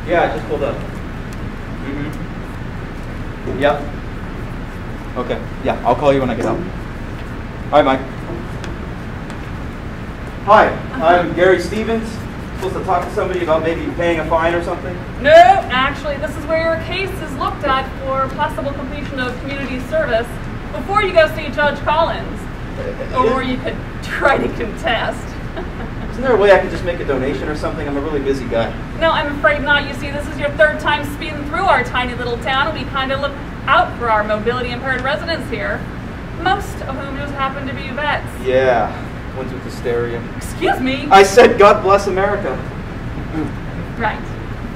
Yeah, I just pulled up. Yep. Okay. Yeah, I'll call you when I get out. All right, Mike. Hi, I'm Gary Stevens. Supposed to talk to somebody about maybe paying a fine or something? No, actually, this is where your case is looked at for possible completion of community service before you go see Judge Collins. Or you could try to contest. Isn't there a way I could just make a donation or something? I'm a really busy guy. No, I'm afraid not. You see, this is your third time speeding through our tiny little town, and we kind of look out for our mobility impaired residents here, most of whom just happen to be vets. Yeah, ones with hysteria. Excuse me? I said God bless America. Right.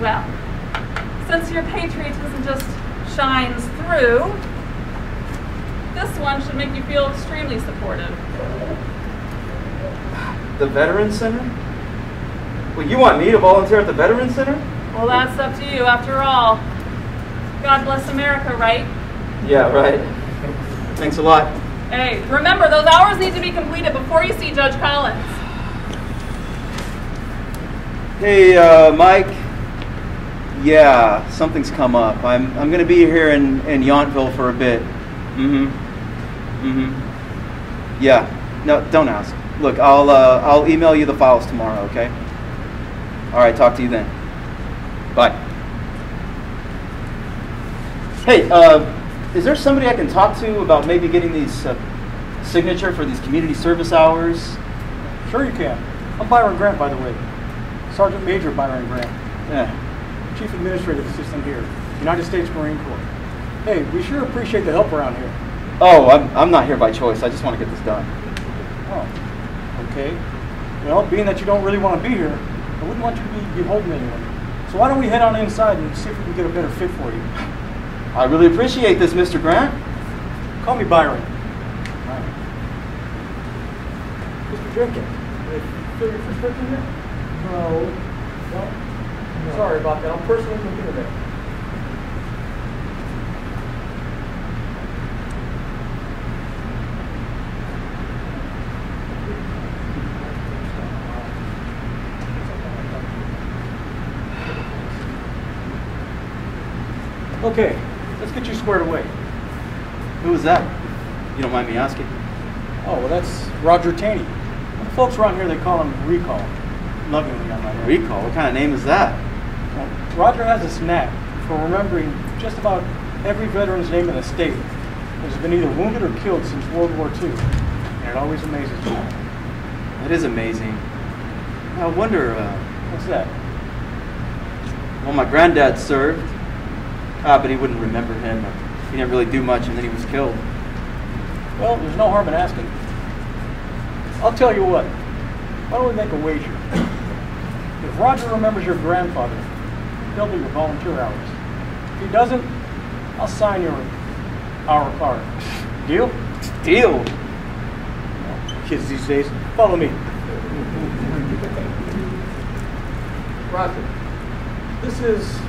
Well, since your patriotism just shines through, this one should make you feel extremely supportive. The Veterans Center? Well, you want me to volunteer at the Veterans Center? Well, that's up to you, after all. God bless America, right? Yeah, right. Thanks a lot. Hey, remember, those hours need to be completed before you see Judge Collins. Hey, Mike. Yeah, something's come up. I'm going to be here in Yountville for a bit. Yeah. No, don't ask. Look, I'll email you the files tomorrow, okay? All right, talk to you then. Bye. Hey, is there somebody I can talk to about maybe getting these signature for these community service hours? Sure you can. I'm Byron Grant, by the way. Sergeant Major Byron Grant. Yeah. Chief Administrative Assistant here, United States Marine Corps. Hey, we sure appreciate the help around here. Oh, I'm not here by choice. I just want to get this done. Oh, okay. Well, being that you don't really want to be here, I wouldn't want you to be beholden to anyone. So why don't we head on inside and see if we can get a better fit for you. I really appreciate this, Mr. Grant. Call me Byron. All right. Mr. Jenkins, did I fill your prescription yet? No. No? Sorry about that. I'm personally looking at it. Okay, let's get you squared away. Who is that? You don't mind me asking? Oh, well, that's Roger Taney. The folks around here, they call him Recall. Lovingly on my name. Recall? What kind of name is that? Well, Roger has this knack for remembering just about every veteran's name in the state who's been either wounded or killed since World War II. And it always amazes me. That is amazing. I wonder, What's that? well, my granddad served. But he wouldn't remember him. He didn't really do much, and then he was killed. Well, there's no harm in asking. I'll tell you what. Why don't we make a wager? If Roger remembers your grandfather, double your volunteer hours. If he doesn't, I'll sign your hour card. Deal? Deal? Kids these days. Follow me. Roger. This is...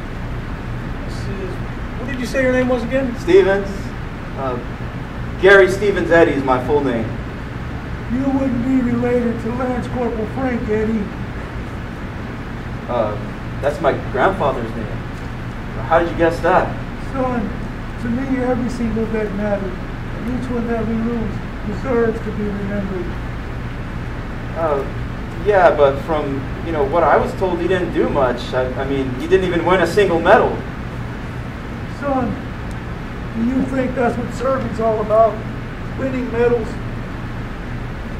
What did you say your name was again? Stevens. Gary Stevens Eddy is my full name. You wouldn't be related to Lance Corporal Frank Eddy. That's my grandfather's name. How did you guess that? Son, to me every single vet matters, and each one that we lose deserves to be remembered. Yeah, but from, what I was told, he didn't do much. I mean, he didn't even win a single medal. Son, do you think that's what serving's all about? Winning medals?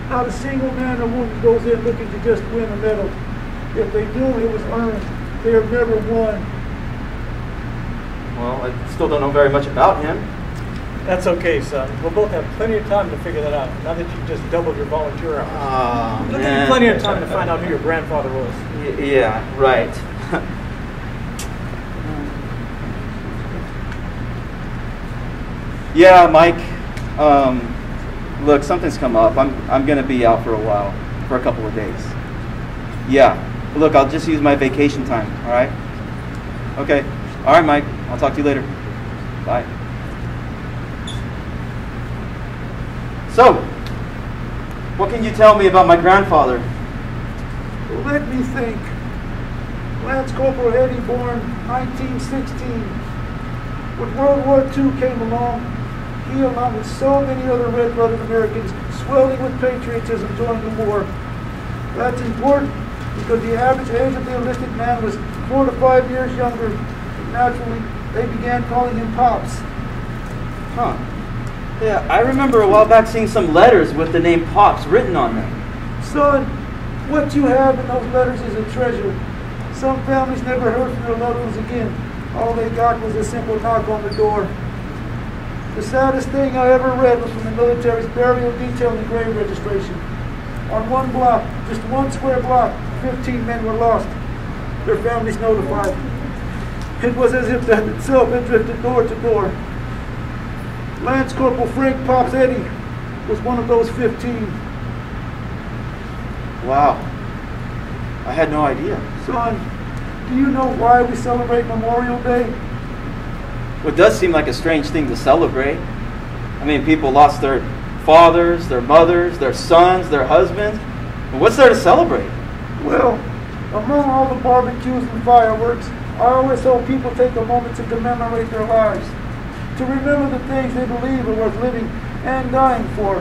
Not a single man or woman goes in looking to just win a medal. If they do, it was earned. They have never won. Well, I still don't know very much about him. That's okay, son. We'll both have plenty of time to figure that out, now that you've just doubled your volunteer hours. There'll give you plenty of time to find out who your grandfather was. Yeah, right. Yeah, Mike. Look, something's come up. I'm gonna be out for a while, for a couple of days. Yeah. Look, I'll just use my vacation time. All right. Okay. All right, Mike. I'll talk to you later. Bye. So, what can you tell me about my grandfather? Let me think. Lance Corporal Eddie, born 1916. When World War II came along, he, along with so many other red-blooded Americans, swelling with patriotism, joined the war. That's important because the average age of the enlisted man was 4 to 5 years younger. Naturally, they began calling him Pops. Huh. Yeah, I remember a while back seeing some letters with the name Pops written on them. Son, what you have in those letters is a treasure. Some families never heard from their loved ones again. All they got was a simple knock on the door. The saddest thing I ever read was from the military's burial detail in the grave registration. On one block, just one square block, 15 men were lost. Their families notified. It was as if death itself had drifted door to door. Lance Corporal Frank Pops Eddie was one of those 15. Wow. I had no idea. Son, do you know why we celebrate Memorial Day? Well, it does seem like a strange thing to celebrate. I mean, people lost their fathers, their mothers, their sons, their husbands. And what's there to celebrate? Well, among all the barbecues and fireworks, I always hope people take a moment to commemorate their lives, to remember the things they believe are worth living and dying for.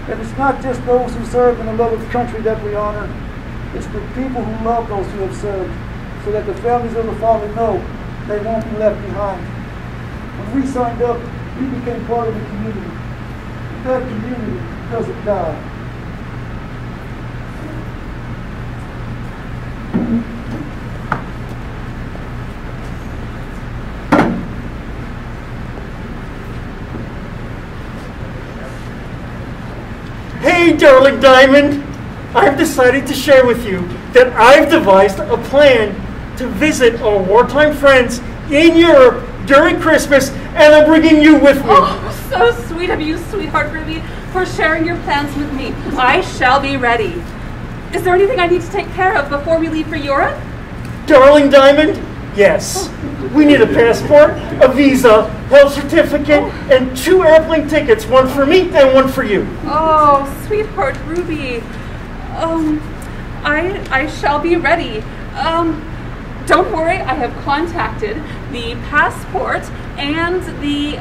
And it's not just those who serve in the love of the country that we honor. It's the people who love those who have served, so that the families of the fallen know they won't be left behind. When we signed up, we became part of the community. That community doesn't die. Hey, darling Diamond! I've decided to share with you that I've devised a plan to visit our wartime friends in Europe during Christmas, and I'm bringing you with me. Oh, so sweet of you, sweetheart Ruby, for sharing your plans with me. I shall be ready. Is there anything I need to take care of before we leave for Europe? Darling Diamond, yes. We need a passport, a visa, health certificate, and 2 airplane tickets, one for me and one for you. Oh, sweetheart Ruby. I shall be ready. Don't worry, I have contacted the passport and the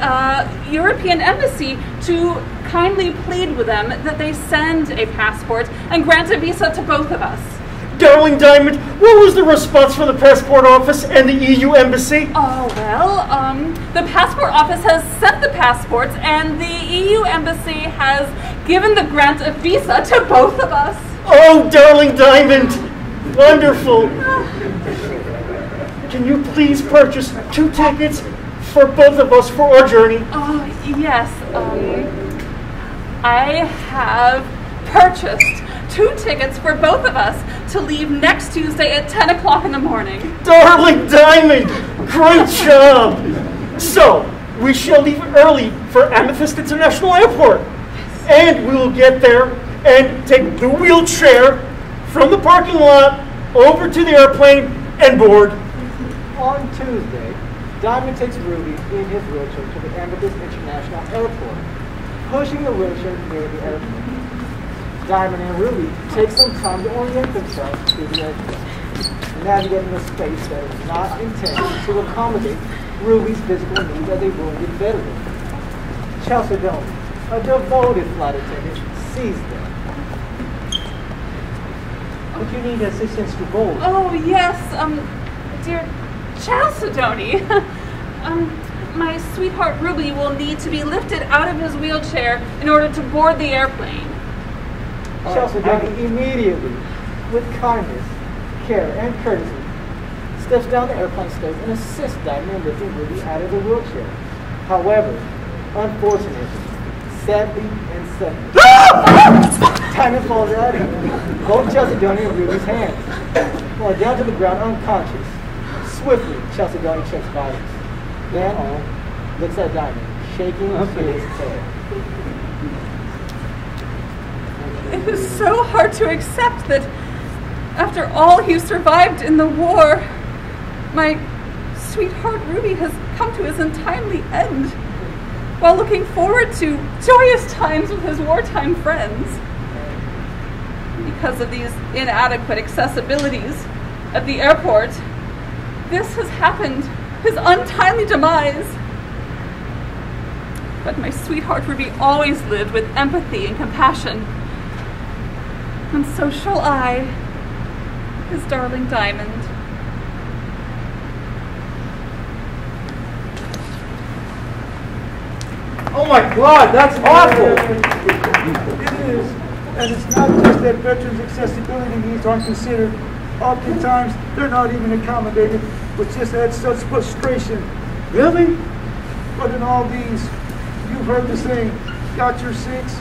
European embassy to kindly plead with them that they send a passport and grant a visa to both of us. Darling Diamond, what was the response from the passport office and the EU embassy? Oh, well, the passport office has sent the passports and the EU embassy has given the grant of visa to both of us. Oh, darling Diamond, wonderful. Can you please purchase 2 tickets for both of us for our journey? Oh, yes, I have purchased 2 tickets for both of us to leave next Tuesday at 10 o'clock in the morning. Darling Diamond, great job! So, we shall leave early for Amethyst International Airport. And we will get there and take the wheelchair from the parking lot over to the airplane and board. On Tuesday, Diamond takes Ruby in his wheelchair to the Amethyst International Airport, pushing the wheelchair near the airport. Diamond and Ruby take some time to orient themselves to the airport, navigating a space that is not intended to accommodate Ruby's physical needs as a wounded veteran. Chalcedon, a devoted flight attendant, sees them. Would you need assistance to board? Oh, yes, dear Chalcedony. My sweetheart Ruby will need to be lifted out of his wheelchair in order to board the airplane. Chalcedony immediately, with kindness, care, and courtesy, steps down the airplane stairs and assists Diamond in lifting Ruby out of the wheelchair. However, unfortunately, sadly and suddenly, Diamond falls out of both Chalcedony and Ruby's hands, falling down to the ground unconscious. Swiftly, Chalcedony checks vitals. Then looks at Diamond, shaking his head. It is so hard to accept that after all you survived in the war, my sweetheart Ruby has come to his untimely end while looking forward to joyous times with his wartime friends. Because of these inadequate accessibilities, at the airport. This has happened, his untimely demise. But my sweetheart Ruby always lived with empathy and compassion. And so shall I, his darling Diamond. Oh my God, that's awful! It is, and it's not just that veterans' accessibility needs aren't considered. Oftentimes, they're not even accommodated, which just adds such frustration. Really? But in all these, you've heard the saying, got your six?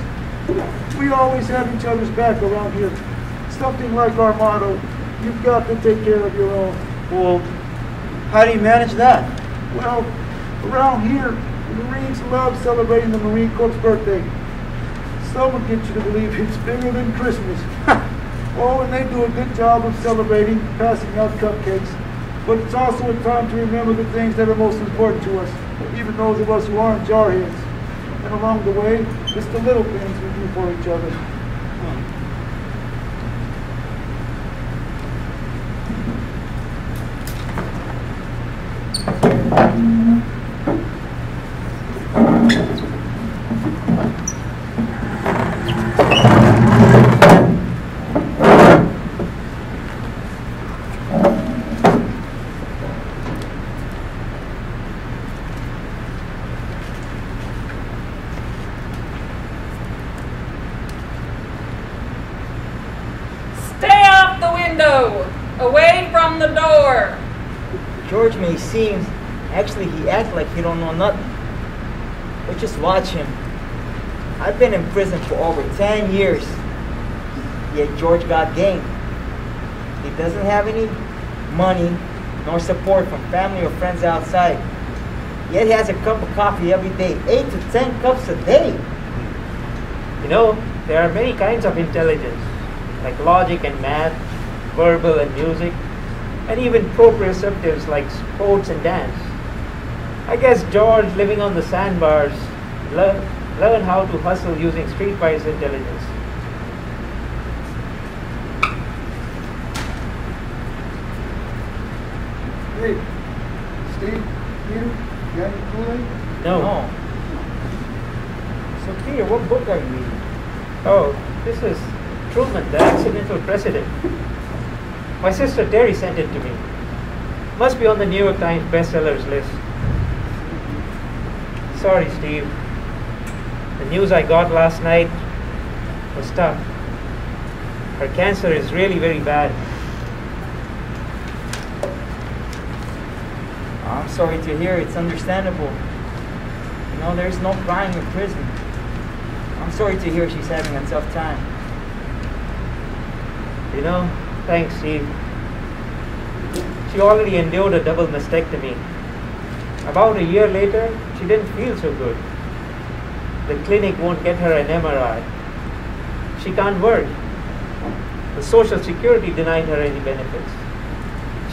We always have each other's back around here. Something like our motto, you've got to take care of your own. Well, how do you manage that? Well, around here, the Marines love celebrating the Marine Corps' birthday. Some will get you to believe it's bigger than Christmas. Oh, and they do a good job of celebrating, passing out cupcakes. But it's also a time to remember the things that are most important to us, even those of us who aren't jarheads. And along the way, it's the little things we do for each other. Stay off the window! Away from the door! George may seem, actually he acts like he don't know nothing. But just watch him. I've been in prison for over 10 years. Yet George got game. He doesn't have any money nor support from family or friends outside. Yet he has a cup of coffee every day, 8 to 10 cups a day. You know, there are many kinds of intelligence, like logic and math, verbal and music, and even proprioceptives like sports and dance. I guess George, living on the sandbars, learn how to hustle using streetwise intelligence. Hey, Steve, Peter, you got any Kool-Aid? No. So Peter, what book are you reading? Oh, this is Truman, the Accidental President. My sister Terry sent it to me. Must be on the New York Times bestsellers list. Sorry, Steve. The news I got last night was tough. Her cancer is really very bad. I'm sorry to hear. It's understandable. You know, there's no crying in prison. I'm sorry to hear she's having a tough time. You know, thanks, Steve. She already endured a double mastectomy. About a year later, she didn't feel so good. The clinic won't get her an MRI. She can't work. The Social Security denied her any benefits.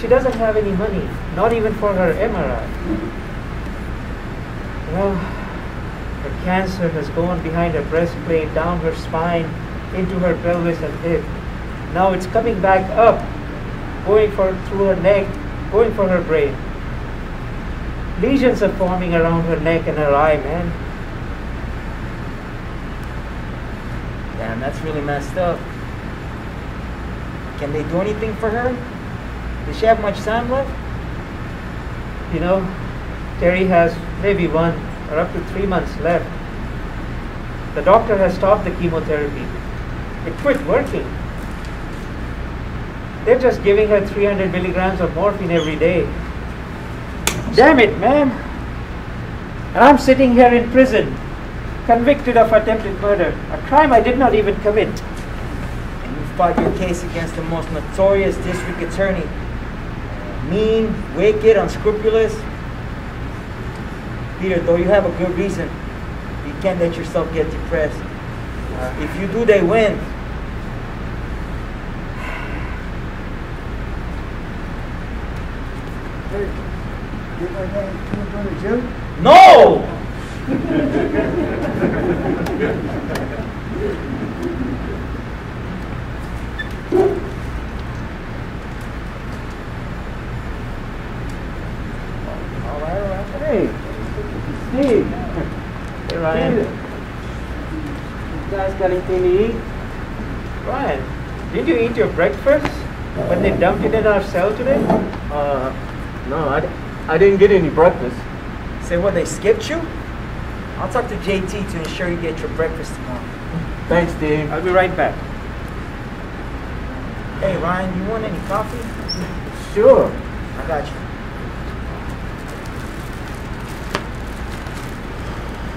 She doesn't have any money, not even for her MRI. Well, her cancer has gone behind her breastplate, down her spine, into her pelvis and hip. Now it's coming back up, going through her neck, going for her brain. Lesions are forming around her neck and her eye, man. Damn, that's really messed up. Can they do anything for her? Does she have much time left? You know, Terry has maybe 1 or up to 3 months left. The doctor has stopped the chemotherapy. It quit working. They're just giving her 300 milligrams of morphine every day. Damn it, man. And I'm sitting here in prison, convicted of attempted murder, a crime I did not even commit. And you fought your case against the most notorious district attorney. Mean, wicked, unscrupulous. Peter, though you have a good reason, you can't let yourself get depressed. If you do, they win. Hey, you like to go to the gym? No! Steve. Hey, Ryan. Peter. You guys got anything to eat? Ryan, did you eat your breakfast when they dumped it in our cell today? No, I didn't get any breakfast. Say what, they skipped you? I'll talk to JT to ensure you get your breakfast tomorrow. Thanks, Steve. I'll be right back. Hey, Ryan, you want any coffee? Sure. I got you.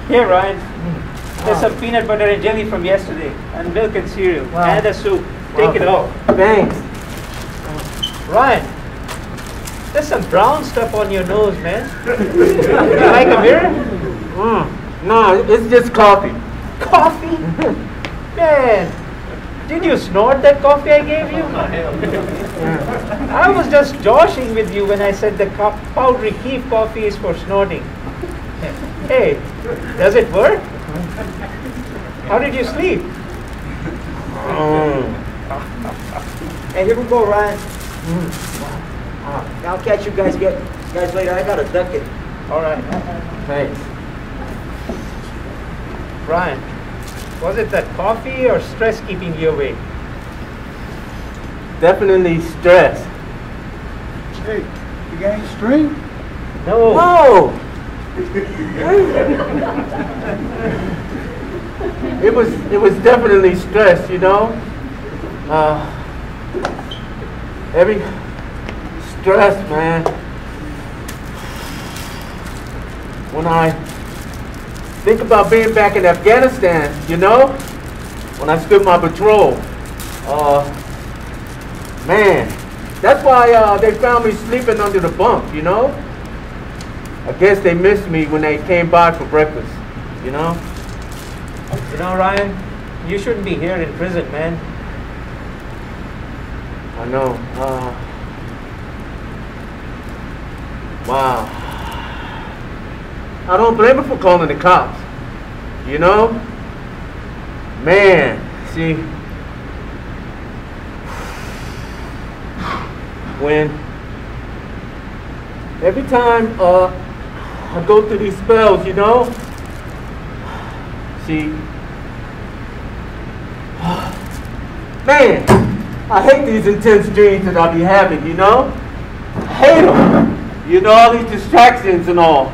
Here, Ryan. There's some peanut butter and jelly from yesterday, and milk and cereal, and a soup. Take it all. Thanks. Ryan, there's some brown stuff on your nose, man. You like a mirror? No, it's just coffee. Coffee? Man, did you snort that coffee I gave you? I was just joshing with you when I said the powdery keef coffee is for snorting. Hey, does it work? How did you sleep? Hey, here we go, Ryan. I'll catch you guys later. I gotta duck it. All right. Thanks. Ryan, was it that coffee or stress keeping you awake? Definitely stress. Hey, you got any string? No. No! It was definitely stress, you know? Every stress, man. When I think about being back in Afghanistan, you know? When I stood my patrol. Man, that's why they found me sleeping under the bunk, you know? I guess they missed me when they came by for breakfast, you know? You know, Ryan, you shouldn't be here in prison, man. I know. Wow. I don't blame her for calling the cops, you know? Man, see, when every time I go through these spells, you know, see, man, I hate these intense dreams that I be having, you know? I hate them. You know, all these distractions and all.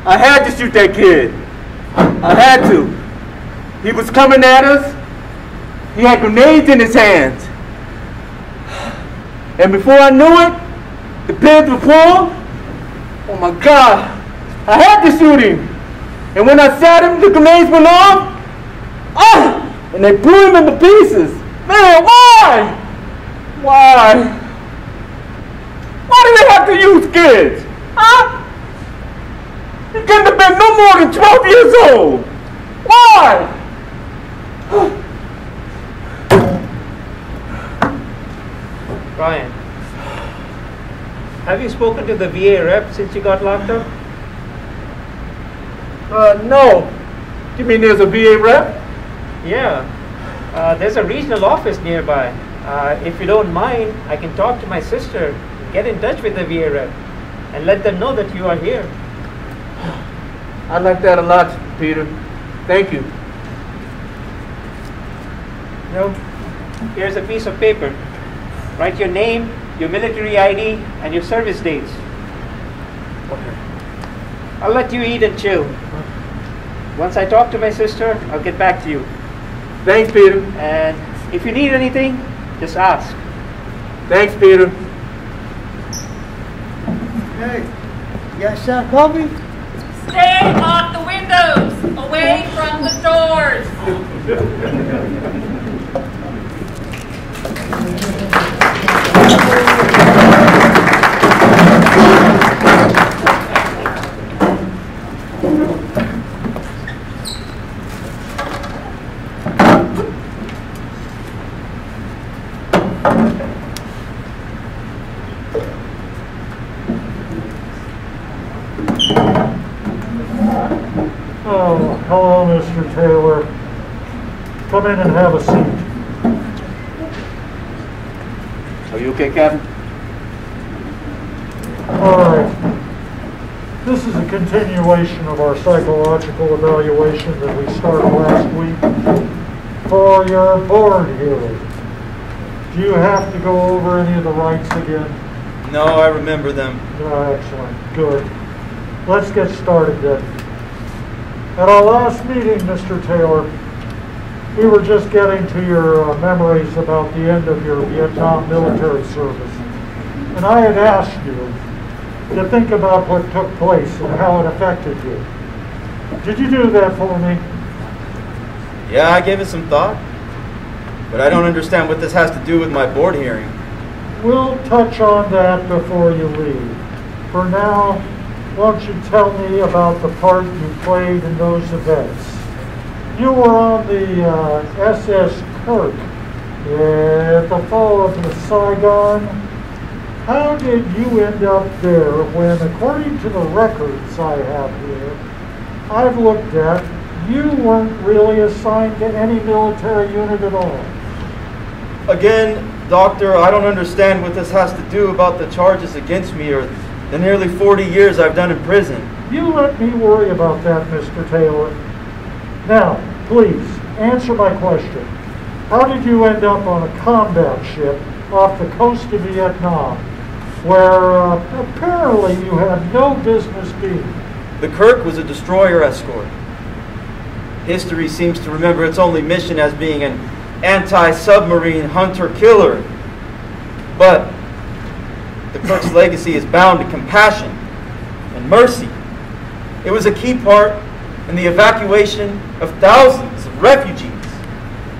I had to shoot that kid. I had to. He was coming at us. He had grenades in his hands. And before I knew it, the pins were pulled. Oh my God. I had to shoot him. And when I shot him, the grenades went off. And they blew him into pieces. Man, why? Why? Why do they have to use kids? Huh? He couldn't have been no more than 12 years old. Why? Ryan, have you spoken to the VA rep since you got locked up? No. You mean there's a VA rep? Yeah. There's a regional office nearby. If you don't mind, I can talk to my sister, get in touch with the VA rep, and let them know that you are here. I like that a lot, Peter. Thank you. No. Here's a piece of paper. Write your name, your military ID, and your service dates. Okay. I'll let you eat and chill. Once I talk to my sister, I'll get back to you. Thanks, Peter. And if you need anything, just ask. Thanks, Peter. Hey, you got shot coffee? Stay off the windows, away from the doors. Oh, hello, Mr. Taylor. Come in and have a seat. Are you okay, Captain? All right. This is a continuation of our psychological evaluation that we started last week for your board hearing. Do you have to go over any of the rights again? No, I remember them. Excellent. Good. Let's get started then. At our last meeting, Mr. Taylor, we were just getting to your memories about the end of your Vietnam military service. And I had asked you to think about what took place and how it affected you. Did you do that for me? Yeah, I gave it some thought. But I don't understand what this has to do with my board hearing. We'll touch on that before you leave. For now, won't you tell me about the part you played in those events? You were on the SS Kirk at the fall of the Saigon. How did you end up there when, according to the records I have here, I've looked at, you weren't really assigned to any military unit at all? Again, Doctor, I don't understand what this has to do about the charges against me or the nearly 40 years I've done in prison. You let me worry about that, Mr. Taylor. Now, please, answer my question. How did you end up on a combat ship off the coast of Vietnam, where apparently you had no business being? The Kirk was a destroyer escort. History seems to remember its only mission as being an anti-submarine hunter-killer. But the Kirk's legacy is bound to compassion and mercy. It was a key part in the evacuation of thousands of refugees.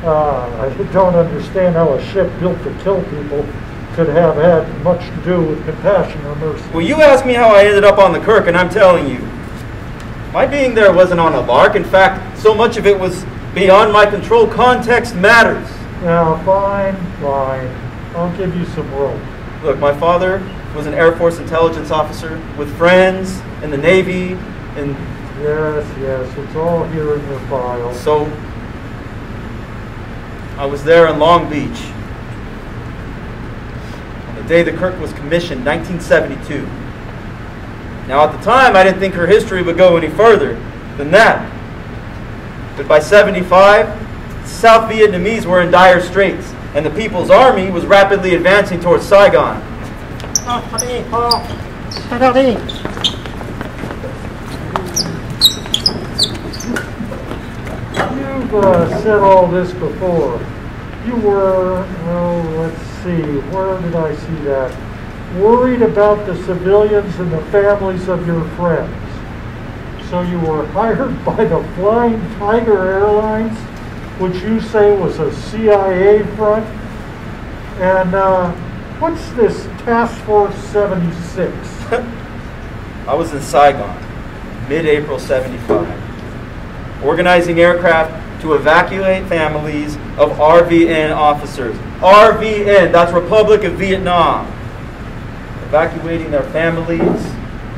I don't understand how a ship built to kill people could have had much to do with compassion or mercy. Well, you asked me how I ended up on the Kirk, and I'm telling you, my being there wasn't on a lark. In fact, so much of it was beyond my control. Context matters. Now, fine. I'll give you some rope. Look, my father was an Air Force intelligence officer with friends in the Navy, and... Yes, it's all here in your file. So, I was there in Long Beach on the day the Kirk was commissioned, 1972. Now, at the time, I didn't think her history would go any further than that. But by 75, South Vietnamese were in dire straits, and the People's Army was rapidly advancing towards Saigon. You've said all this before. You were, let's see, where did I see that? Worried about the civilians and the families of your friends. So you were hired by the Flying Tiger Airlines, which you say was a CIA front. And what's this Task Force 76? I was in Saigon, mid-April 75, organizing aircraft to evacuate families of RVN officers. RVN, that's Republic of Vietnam. Evacuating their families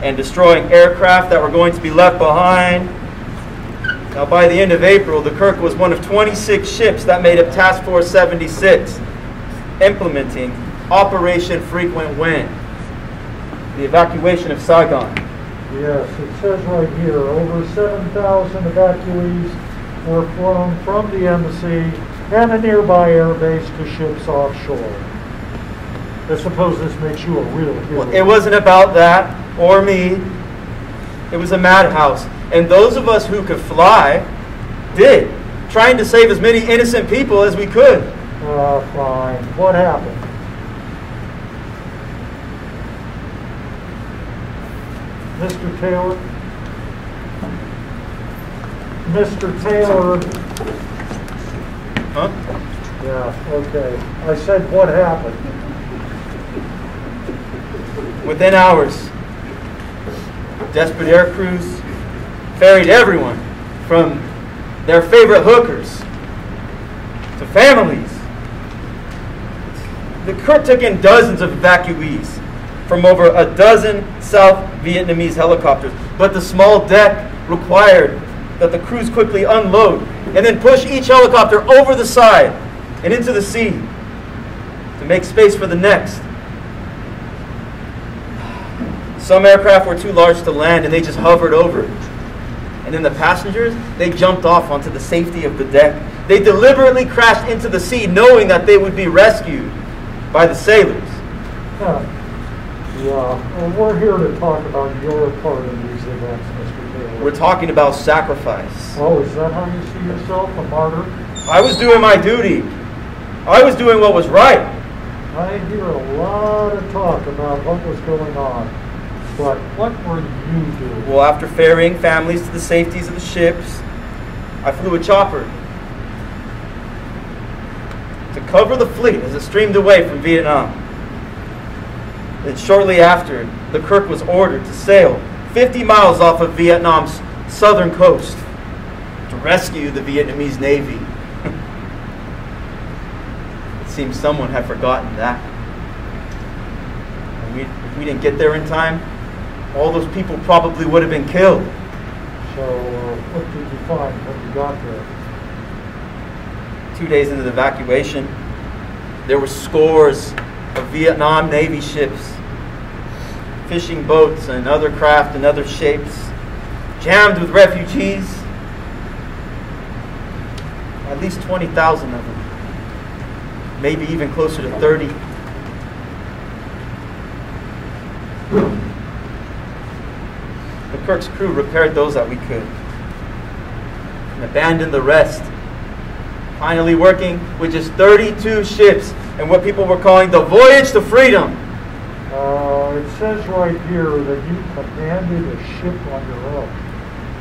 and destroying aircraft that were going to be left behind. Now, by the end of April, the Kirk was one of 26 ships that made up Task Force 76, implementing Operation Frequent Wind, the evacuation of Saigon. Yes, it says right here, over 7,000 evacuees were flown from the embassy and a nearby airbase to ships offshore. I suppose this makes you a real hero. Well, it wasn't about that or me. It was a madhouse. And those of us who could fly did, trying to save as many innocent people as we could. Fine. What happened? Mr. Taylor? Mr. Taylor? Huh? Yeah, okay. I said, what happened? Within hours, desperate air crews ferried everyone from their favorite hookers to families. The Kirk took in dozens of evacuees from over a dozen South Vietnamese helicopters, but the small deck required that the crews quickly unload and then push each helicopter over the side and into the sea to make space for the next. Some aircraft were too large to land and they just hovered over it. And then the passengers, they jumped off onto the safety of the deck. They deliberately crashed into the sea knowing that they would be rescued by the sailors. Yeah, we're here to talk about your part in these events, Mr. Taylor. We're talking about sacrifice. Oh, is that how you see yourself, a martyr? I was doing my duty. I was doing what was right. I hear a lot of talk about what was going on, but what were you doing? Well, after ferrying families to the safeties of the ships, I flew a chopper to cover the fleet as it streamed away from Vietnam. And shortly after, the Kirk was ordered to sail 50 miles off of Vietnam's southern coast to rescue the Vietnamese Navy. It seems someone had forgotten that. And if we didn't get there in time, all those people probably would have been killed. So, what did you find when you got there? 2 days into the evacuation, there were scores of Vietnam Navy ships, fishing boats and other craft in other shapes, jammed with refugees. At least 20,000 of them, maybe even closer to 30. The Kirk's crew repaired those that we could and abandoned the rest, finally working with just 32 ships and what people were calling the Voyage to Freedom. It says right here that you commanded a ship on your own.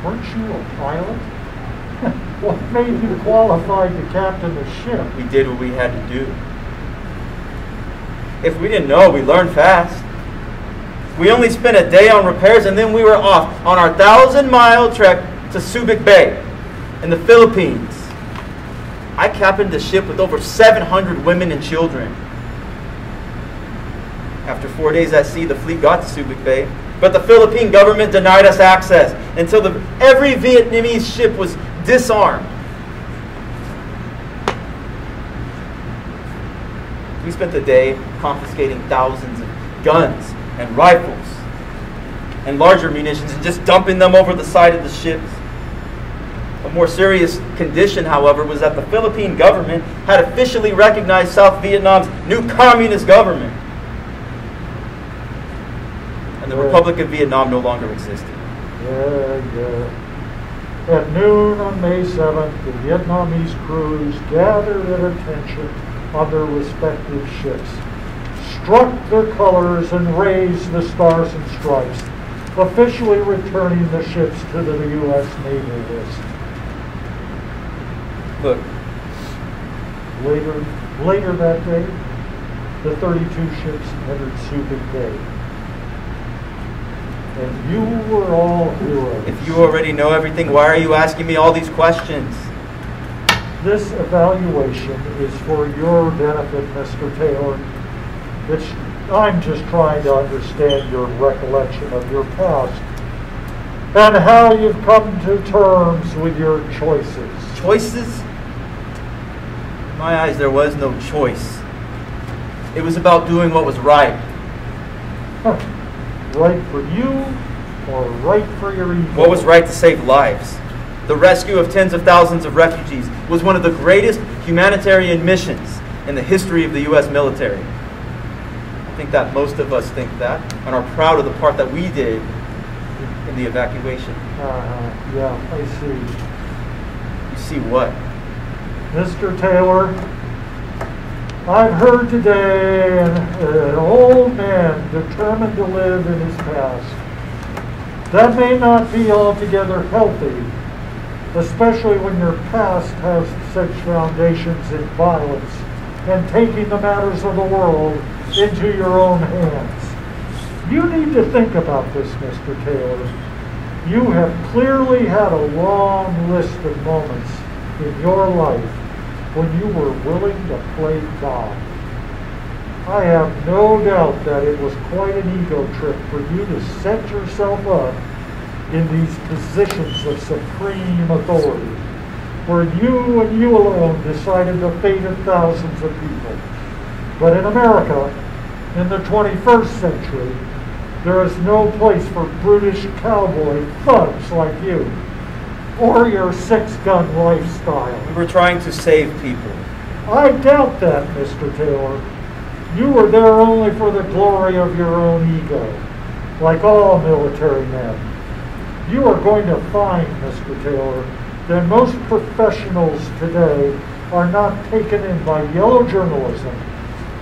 Weren't you a pilot? What made you qualified to captain the ship? We did what we had to do. If we didn't know, we learned fast. We only spent a day on repairs and then we were off on our 1,000-mile trek to Subic Bay in the Philippines. I captained a ship with over 700 women and children. After 4 days at sea, the fleet got to Subic Bay, but the Philippine government denied us access until every Vietnamese ship was disarmed. We spent the day confiscating thousands of guns and rifles and larger munitions and just dumping them over the side of the ships. A more serious condition, however, was that the Philippine government had officially recognized South Vietnam's new communist government. And the Republic of Vietnam no longer existed. Yeah. At noon on May 7th, the Vietnamese crews gathered at attention on their respective ships, struck their colors and raised the stars and stripes, officially returning the ships to the U.S. Naval list. Look. Later that day, the 32 ships entered Subic Bay. And you were all heroes. If you already know everything, why are you asking me all these questions? This evaluation is for your benefit, Mr. Taylor. I'm just trying to understand your recollection of your past and how you've come to terms with your choices. Choices? In my eyes, there was no choice. It was about doing what was right. Right for you or right for your ego? What was right to save lives? The rescue of tens of thousands of refugees was one of the greatest humanitarian missions in the history of the U.S. military. I think that most of us think that and are proud of the part that we did in the evacuation. Yeah, I see. You see what? Mr. Taylor, I've heard today an old man determined to live in his past. That may not be altogether healthy, especially when your past has such foundations in violence and taking the matters of the world into your own hands. You need to think about this, Mr. Taylor. You have clearly had a long list of moments in your life when you were willing to play God. I have no doubt that it was quite an ego trip for you to set yourself up in these positions of supreme authority, where you and you alone decided the fate of thousands of people. But in America, in the 21st century, There is no place for brutish cowboy thugs like you, or your six-gun lifestyle. We were trying to save people. I doubt that, Mr. Taylor. You were there only for the glory of your own ego, like all military men. You are going to find, Mr. Taylor, that most professionals today are not taken in by yellow journalism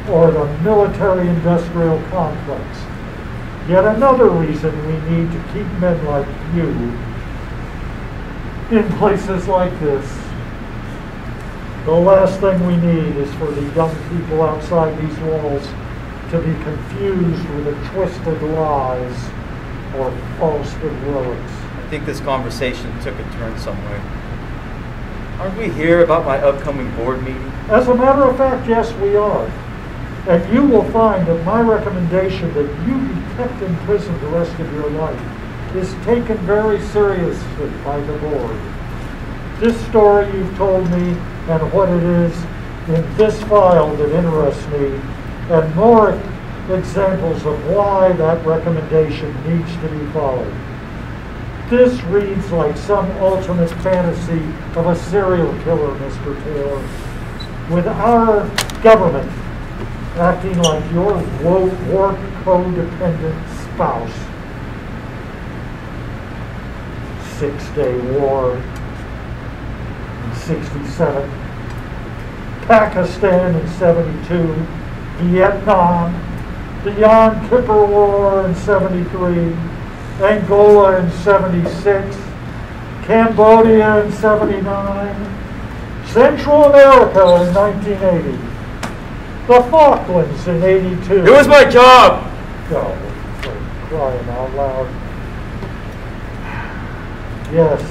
or the military-industrial complex. Yet another reason we need to keep men like you in places like this. The last thing we need is for the young people outside these walls to be confused with the twisted lies or false heroics. I think this conversation took a turn somewhere. Aren't we here about my upcoming board meeting? As a matter of fact, yes, we are. And you will find that my recommendation that you be kept in prison the rest of your life is taken very seriously by the board. This story you've told me and what it is in this file that interests me, and more examples of why that recommendation needs to be followed. This reads like some ultimate fantasy of a serial killer, Mr. Taylor, with our government acting like your warped codependent spouse. 6-Day War in 67, Pakistan in 72, Vietnam, the Yom Kippur War in 73, Angola in 76, Cambodia in 79, Central America in 1980, the Falklands in 82. It was my job! Oh, for crying out loud. Yes,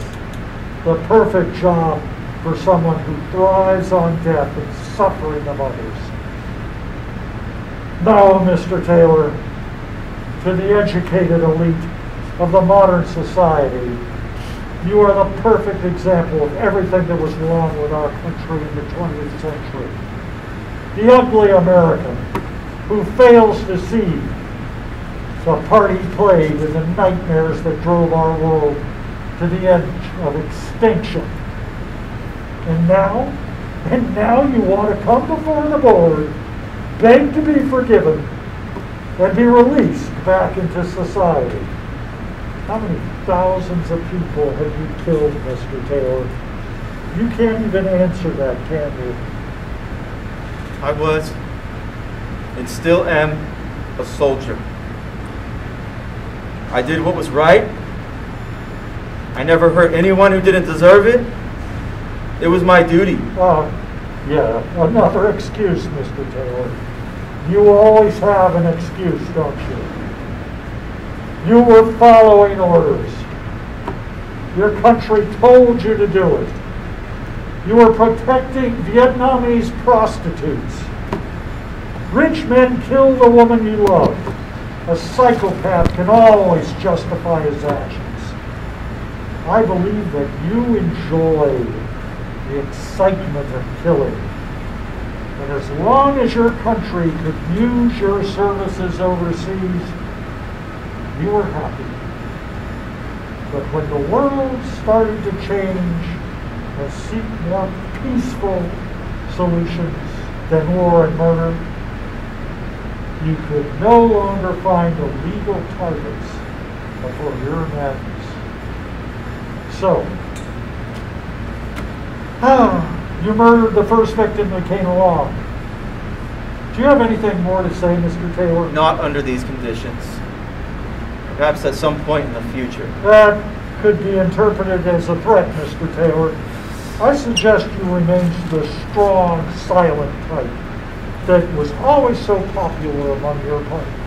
the perfect job for someone who thrives on death and suffering of others. Now, Mr. Taylor, to the educated elite of the modern society, you are the perfect example of everything that was wrong with our country in the 20th century. The ugly American who fails to see the part he played in the nightmares that drove our world to the edge of extinction. And now you want to come before the board, beg to be forgiven, and be released back into society. How many thousands of people have you killed, Mr. Taylor? You can't even answer that, can you? I was, and still am, a soldier. I did what was right. I never hurt anyone who didn't deserve it. It was my duty. Yeah, another excuse, Mr. Taylor. You always have an excuse, don't you? You were following orders. Your country told you to do it. You were protecting Vietnamese prostitutes. Rich men kill the woman you love. A psychopath can always justify his actions. I believe that you enjoy the excitement of killing. And as long as your country could use your services overseas, you were happy. But when the world started to change and seek more peaceful solutions than war and murder, you could no longer find the legal targets for your madness. So, you murdered the first victim that came along. Do you have anything more to say, Mr. Taylor? Not under these conditions. Perhaps at some point in the future. That could be interpreted as a threat, Mr. Taylor. I suggest you remain the strong, silent type that was always so popular among your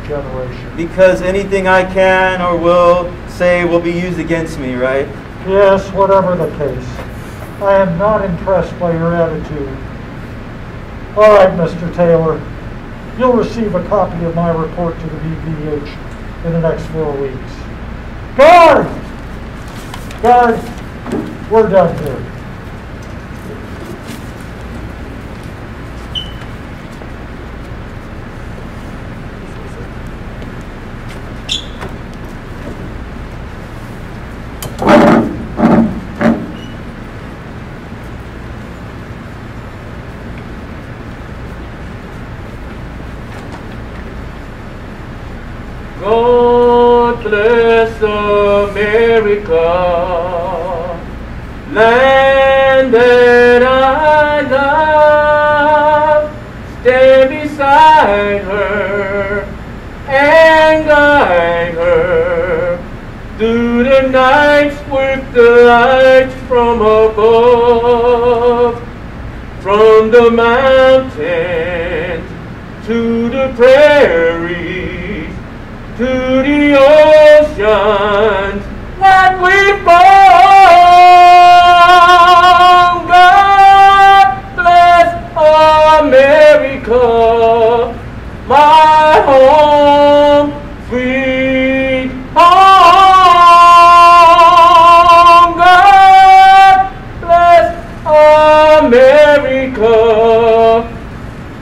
generation. Because anything I can or will say will be used against me, right? Yes, whatever the case. I am not impressed by your attitude. All right, Mr. Taylor. You'll receive a copy of my report to the BPH in the next 4 weeks. Guard! Guard, we're done here. America, land that I love, stand beside her and guide her through the nights with the lights from above, from the mountains to the prairies, to the oceans that we found. God bless America, my home, sweet home. God bless America,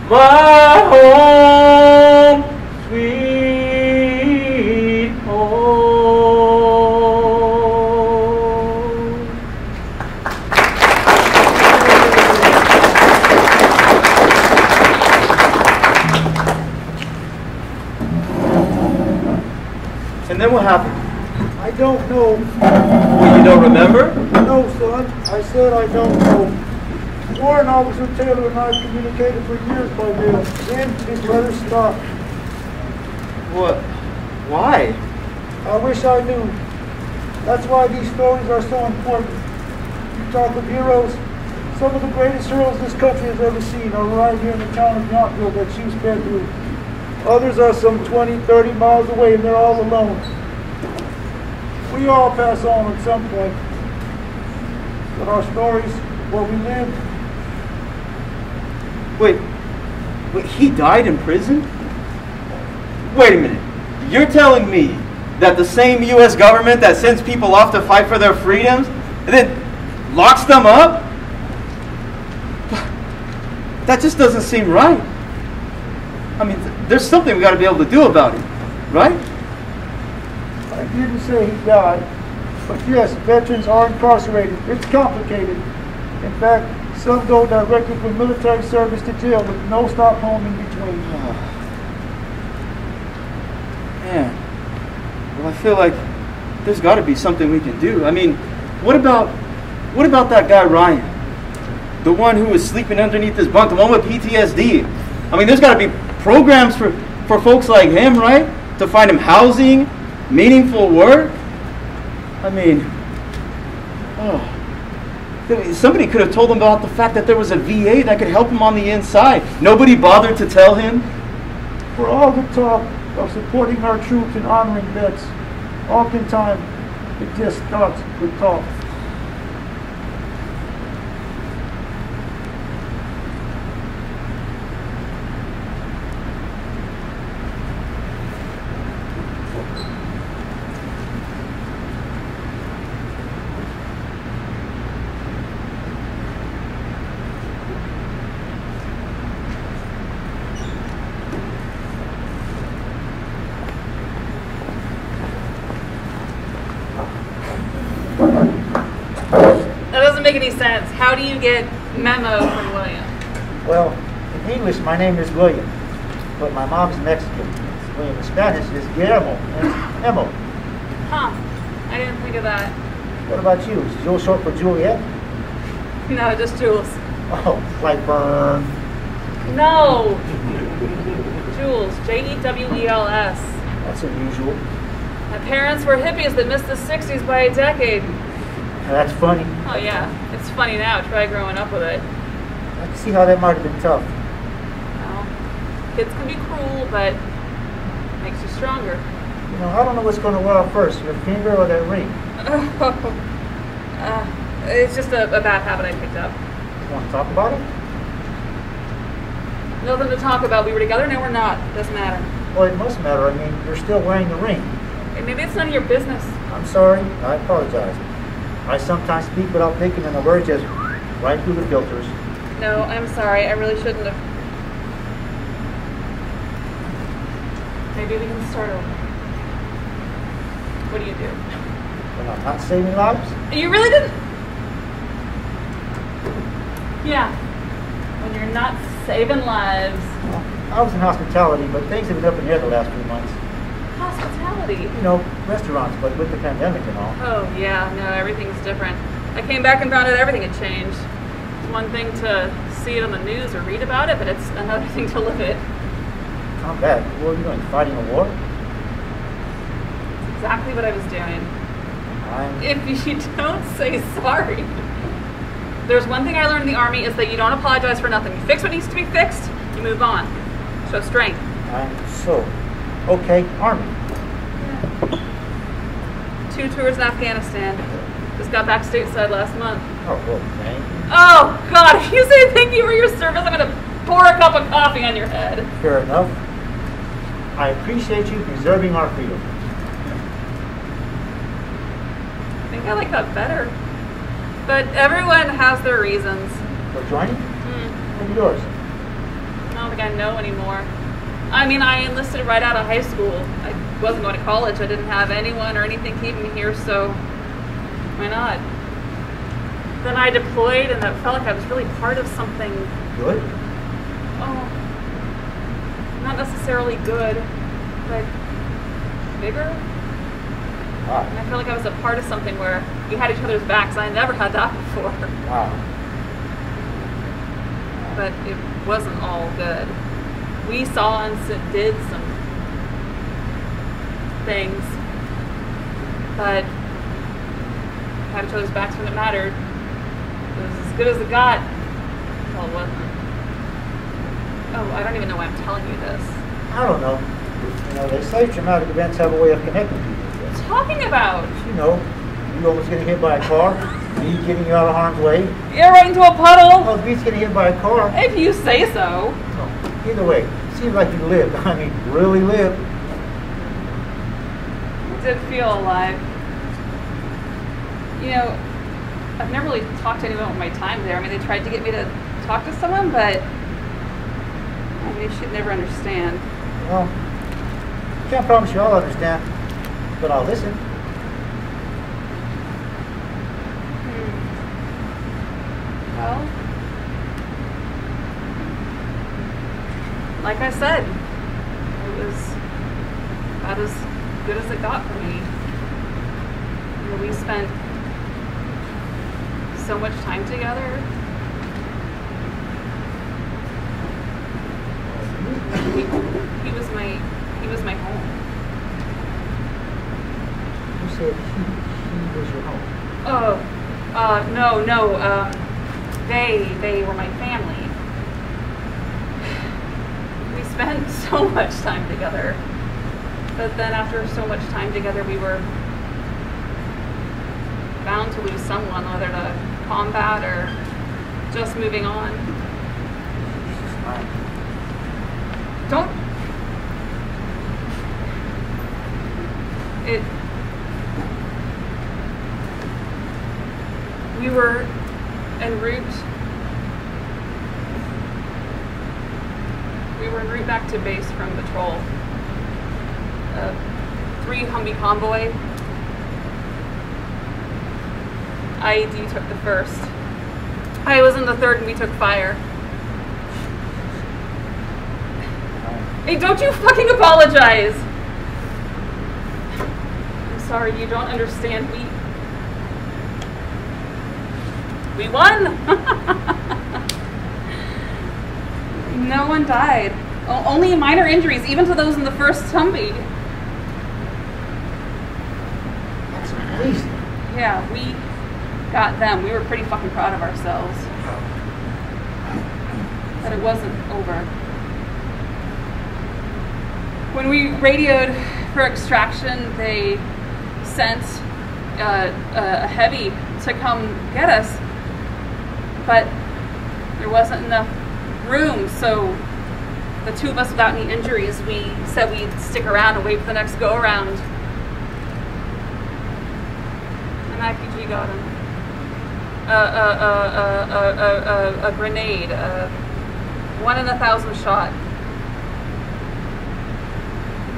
my home, sweet home. And then what happened? I don't know. Well, you don't remember? No, son. I said I don't know. Warrant Officer Taylor and I communicated for years by mail. Then his letter stopped. What? Why? I wish I knew. That's why these stories are so important. You talk of heroes. Some of the greatest heroes this country has ever seen are right here in the town of Yountville that you sped through. Others are some 20, 30 miles away and they're all alone. We all pass on at some point. But our stories, what we lived. Wait, he died in prison? Wait a minute. You're telling me that the same U.S. government that sends people off to fight for their freedoms and then locks them up? That just doesn't seem right. I mean, there's something we got to be able to do about it, right? I didn't say he died, but yes, veterans are incarcerated. It's complicated. In fact, some go directly from military service to jail with no stop home in between. Man, well, I feel like there's got to be something we can do. I mean, what about that guy Ryan, the one who was sleeping underneath his bunk, the one with PTSD? I mean, there's got to be programs for folks like him, right? To find him housing, meaningful work. I mean, somebody could have told him about the fact that there was a VA that could help him on the inside. Nobody bothered to tell him. For all the talk of supporting our troops and honoring vets, oftentimes it just starts with talk. Make any sense. How do you get memo from William? Well, in English, my name is William, but my mom's Mexican. William in Spanish is Guillermo, and it's Emo. Huh. I didn't think of that. What about you? Is Jules short for Juliet? No, just Jules. Oh, like Burn. No. Jules. Jewels. That's unusual. My parents were hippies that missed the 60s by a decade. That's funny. Oh yeah, it's funny now. Try growing up with it. I can see how that might have been tough. Well, kids can be cruel, but it makes you stronger. You know, I don't know what's going to wear off first, your finger or that ring. It's just a bad habit I picked up. You want to talk about it? Nothing to talk about. We were together, now we're not. Doesn't matter. Well, it must matter. I mean, you're still wearing the ring. Hey, maybe it's none of your business. I'm sorry. I apologize. I sometimes speak without thinking and the words just right through the filters. No, I'm sorry. I really shouldn't have. Maybe we can start over. What do you do? When I'm not saving lives? You really didn't? Yeah. When you're not saving lives. Well, I was in hospitality, but things have been up in the air the last few months. Hospitality? hospitality. You know, restaurants, but with the pandemic and all. Oh, yeah, no, everything's different. I came back and found out everything had changed. It's one thing to see it on the news or read about it, but it's another thing to live it. Not bad. What are you doing? Fighting a war? It's exactly what I was doing. I'm... If you don't say sorry. There's one thing I learned in the Army is that you don't apologize for nothing. You fix what needs to be fixed, you move on. Show strength. I'm so... Okay, Army. 2 tours in Afghanistan. Just got back stateside last month. Oh, well, thank you. Oh, God, if you say thank you for your service, I'm going to pour a cup of coffee on your head. Fair enough. I appreciate you preserving our freedom. I think I like that better. But everyone has their reasons. For joining? What are yours? I don't think I know anymore. I mean, I enlisted right out of high school. I wasn't going to college. I didn't have anyone or anything keeping me here, so why not? Then I deployed, and it felt like I was really part of something. Good? Oh, not necessarily good, but bigger. Wow. And I felt like I was a part of something where we had each other's backs. I never had that before. Wow. But it wasn't all good. We saw and did some things, but had each other's backs when it mattered. It was as good as it got. Well, it wasn't. Oh, I don't even know why I'm telling you this. I don't know. You know, they say traumatic events have a way of connecting people. What are you talking about? You know, you almost getting hit by a car, me getting you out of harm's way. You're right into a puddle. Oh, Beats getting hit by a car. If you say so. No, either way, it seems like you lived. I mean, really lived. I did feel alive. You know, I've never really talked to anyone with my time there. I mean, they tried to get me to talk to someone, but I mean, they should never understand. Well, can't promise you I'll understand, but I'll listen. Well, like I said, it was about as good as it got for me. You know, we spent so much time together. He was my home. You said he was your home. Oh, no. They were my family. We spent so much time together. But then after so much time together, we were bound to lose someone, whether to combat or just moving on. Don't. We were en route. We were en route back to base from patrol. 3 Humvee convoy. IED took the first. I was in the third and we took fire. Hey, don't you fucking apologize! I'm sorry, you don't understand. We won! No one died. Only minor injuries, even to those in the first Humvee. That's amazing. Yeah, we got them. We were pretty fucking proud of ourselves. But it wasn't over. When we radioed for extraction, they sent a heavy to come get us, but there wasn't enough room, so the 2 of us without any injuries, we said we'd stick around and wait for the next go-around. An IPG got him. A grenade, 1 in 1,000 shot.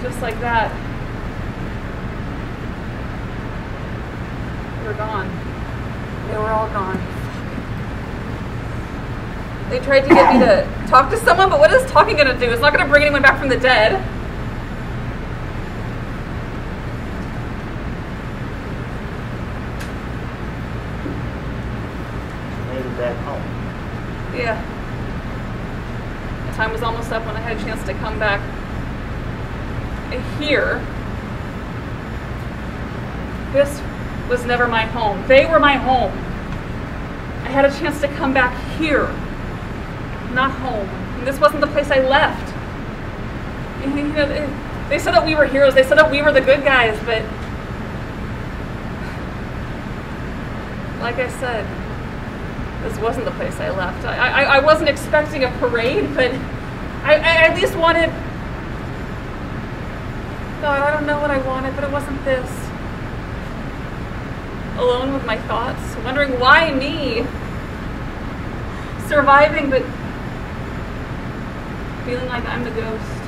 Just like that, they were gone. They were all gone. They tried to get me to talk to someone, but what is talking going to do? It's not going to bring anyone back from the dead. time was almost up when I had a chance to come back here. This was never my home. They were my home. I had a chance to come back here, not home. And this wasn't the place I left. You know, they said that we were heroes. They said that we were the good guys, but like I said, this wasn't the place I left. I wasn't expecting a parade, but I at least wanted... God, I don't know what I wanted, but it wasn't this. Alone with my thoughts, wondering why me? Surviving, but feeling like I'm the ghost.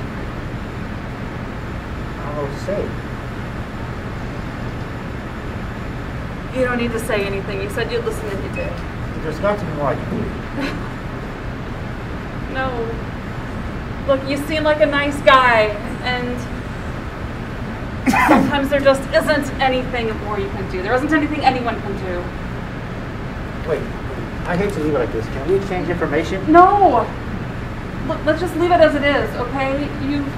I don't know what to say. You don't need to say anything. You said you'd listen and you did. There's got to be more I can do. No. Look, you seem like a nice guy, and sometimes there just isn't anything more you can do. There isn't anything anyone can do. Wait, I hate to leave it like this. Can we exchange information? No! Look, let's just leave it as it is, okay? You've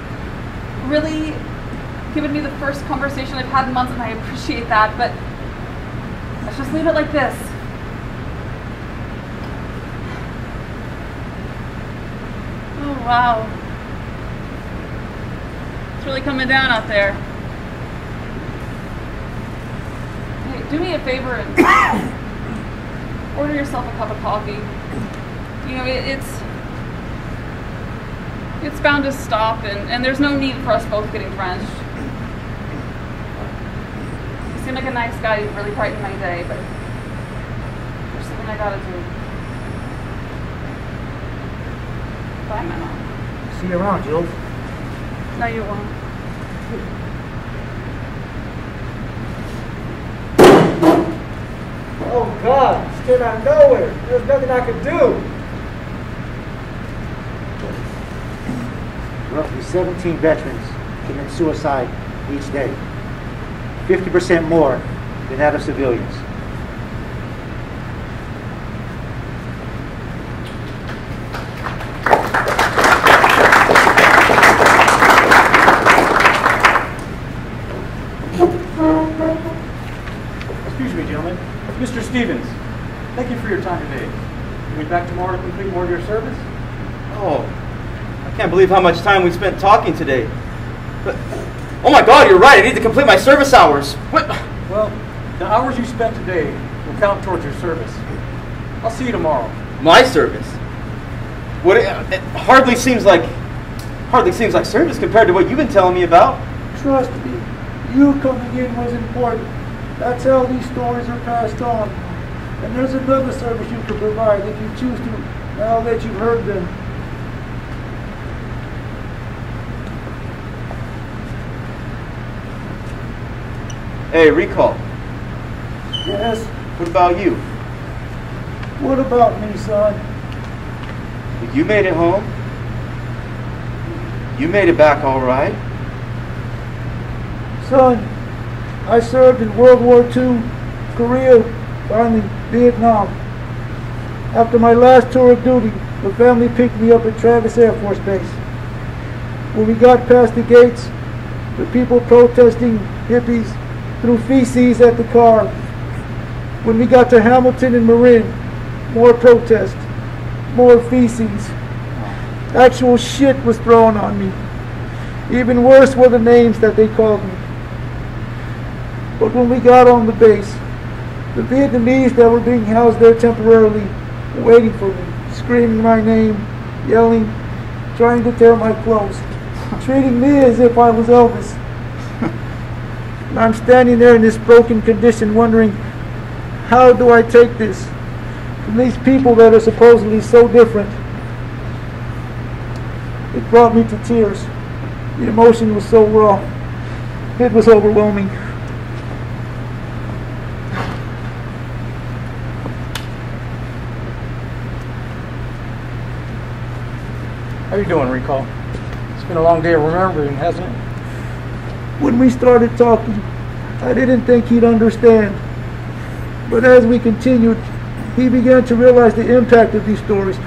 really given me the first conversation I've had in months, and I appreciate that, but let's just leave it like this. Oh, wow. It's really coming down out there. Hey, do me a favor and order yourself a cup of coffee. You know, it's bound to stop, and there's no need for us both getting drenched. You seem like a nice guy. You really brightened my day, but there's something I gotta do. Bye, my mom. See you around, Jules. No, you won't. Oh God, this came out of nowhere. There's nothing I could do. Roughly 17 veterans commit suicide each day. 50% more than that of civilians. Excuse me, gentlemen. Mr. Stevens, thank you for your time today. You be back tomorrow to complete more of your service? Oh, I can't believe how much time we spent talking today. But, oh my God, you're right. I need to complete my service hours. What? Well, the hours you spent today will count towards your service. I'll see you tomorrow. My service? What? It hardly seems like service compared to what you've been telling me about. Trust me, you coming in was important. That's how these stories are passed on. And there's another service you can provide if you choose to, now that you've heard them. Hey, recall. Yes? What about you? What about me, son? You made it home. You made it back all right. Son, I served in World War II, Korea, finally Vietnam. After my last tour of duty, the family picked me up at Travis Air Force Base. When we got past the gates, the people protesting, hippies, threw feces at the car. When we got to Hamilton and Marin, more protest, more feces. Actual shit was thrown on me. Even worse were the names that they called me. But when we got on the base, the Vietnamese that were being housed there temporarily were waiting for me, screaming my name, yelling, trying to tear my clothes, treating me as if I was Elvis. And I'm standing there in this broken condition wondering, how do I take this from these people that are supposedly so different? It brought me to tears. The emotion was so raw. It was overwhelming. How you doing, Recall? It's been a long day of remembering, hasn't it? When we started talking, I didn't think he'd understand. But as we continued, he began to realize the impact of these stories.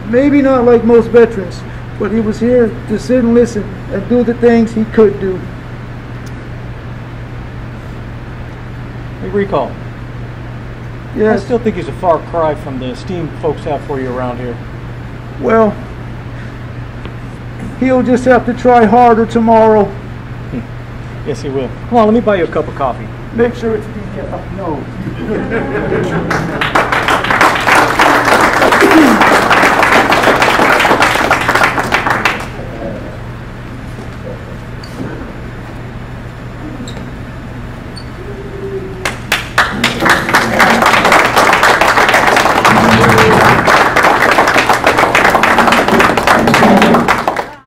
Maybe not like most veterans, but he was here to sit and listen and do the things he could do. Hey, Recall. Yes. I still think he's a far cry from the esteem folks have for you around here. Well, he'll just have to try harder tomorrow. Yes, he will. Come on, let me buy you a cup of coffee. Make sure it's decaf. No.